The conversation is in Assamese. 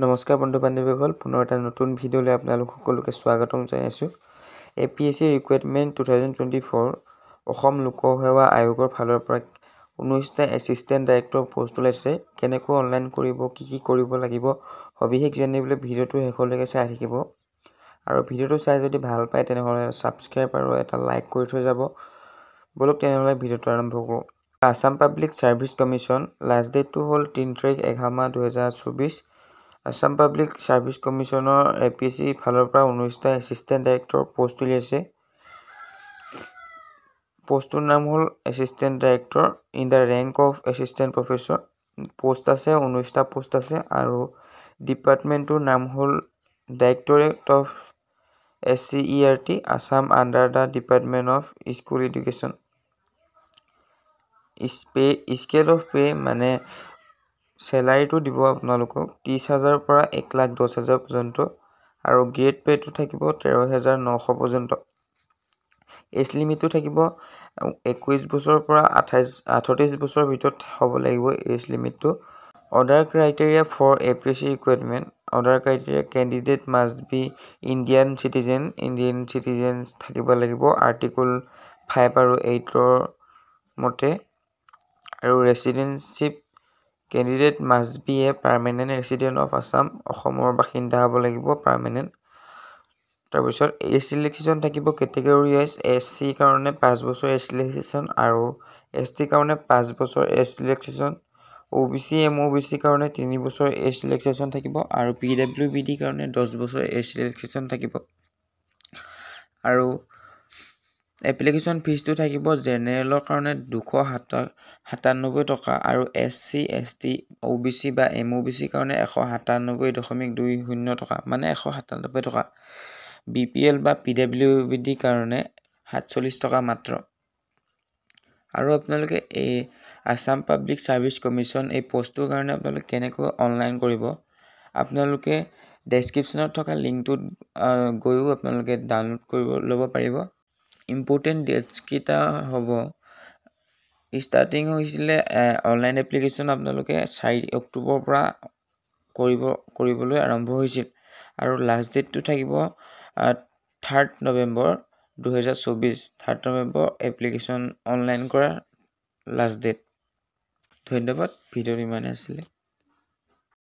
নমস্কাৰ বন্ধু বান্ধৱীসকল, পুনৰ এটা নতুন ভিডিঅ'লৈ আপোনালোক সকলোকে স্বাগতম জনাইছোঁ। APSC ৰিক্ৰুইটমেণ্ট 2024 অসম লোকসেৱা আয়োগৰ ফালৰ পৰা 19টা এছিষ্টেণ্ট ডাইৰেক্টৰ পোষ্ট ওলাইছে। কেনেকৈ অনলাইন কৰিব, কি কৰিব লাগিব সবিশেষ জানিবলৈ ভিডিঅ'টো শেষলৈকে চাই থাকিব। আৰু ভিডিঅ'টো চাই যদি ভাল পায় তেনেহ'লে ছাবস্ক্ৰাইব আৰু এটা লাইক কৰি থৈ যাব। বলক তেনেহ'লে ভিডিঅ'টো আৰম্ভ কৰোঁ। Assam public service commission last ডেটটো হ'ল 3 তাৰিখ 11 মাহ 2024। আছাম পাব্লিক ছাৰ্ভিচ কমিশ্যনৰ APSC ফালৰ পৰা 19টা এছিষ্টেণ্ট ডাইৰেক্টৰ পোষ্ট উলিয়াইছে। পোষ্টটোৰ নাম হ'ল assistant director in the rank of assistant professor. Post আছে 19টা পোষ্ট আছে আৰু ডিপাৰ্টমেণ্টটোৰ নাম হ'ল directorate of SCERT Assam under the department of school education. Scale of pay মানে চেলাৰীটো দিব আপোনালোকক 30,000 পৰা 1,10,000 পৰ্যন্ত আৰু গ্ৰেড পে'টো থাকিব 13,900 পৰ্যন্ত। এজ লিমিটটো থাকিব 21 বছৰৰ পৰা 38 বছৰৰ ভিতৰত হ'ব লাগিব এজ লিমিটটো। Order criteria for APSC recruitment order criteria candidate must be Indian citizen থাকিব লাগিব আৰ্টিকল 5 আৰু 8ৰ মতে। আৰু residentship candidate must be a permanent resident of Assam অসমৰ বাসিন্দা হ'ব লাগিব পাৰ্মানেণ্ট। তাৰপিছত এজ ৰিলেক্সেশ্যন থাকিব কেটেগৰী ৱাইজ SC কাৰণে 5 বছৰ এজ ৰিলেক্সেশ্যন আৰু ST কাৰণে 5 বছৰ এজ ৰিলেক্সেশ্যন। OBC MOBC কাৰণে 3 বছৰ এজ ৰিলেক্সেশ্যন থাকিব আৰু PWBD কাৰণে 10 বছৰ এজ ৰিলেক্সেশ্যন থাকিব। আৰু এপ্লিকেশ্যন ফিজটো থাকিব জেনেৰেলৰ কাৰণে 297 টকা আৰু SC ST OBC বা MOBC কাৰণে 197.20 টকা মানে 197 টকা। BPL বা PWBD কাৰণে 47 টকা মাত্ৰ। আৰু আপোনালোকে এই আছাম পাব্লিক ছাৰ্ভিচ কমিশ্যন এই পোষ্টটোৰ কাৰণে আপোনালোকে কেনেকৈ অনলাইন কৰিব, আপোনালোকে ডেছক্ৰিপশ্যনত থকা লিংকটোত গৈও আপোনালোকে ডাউনলোড কৰিব ল'ব পাৰিব। ইম্পৰ্টেণ্ট ডেটছ কেইটা হ'ব, ষ্টাৰ্টিং হৈছিলে অনলাইন এপ্লিকেশ্যন আপোনালোকে 4 অক্টোবৰৰ পৰা কৰিবলৈ আৰম্ভ হৈছিল আৰু লাষ্ট ডেটটো থাকিব 3 নৱেম্বৰ 2024। 3 নৱেম্বৰ এপ্লিকেশ্যন অনলাইন কৰাৰ লাষ্ট ডেট। ধন্যবাদ, ভিডিঅ'টো ইমানেই আছিলে।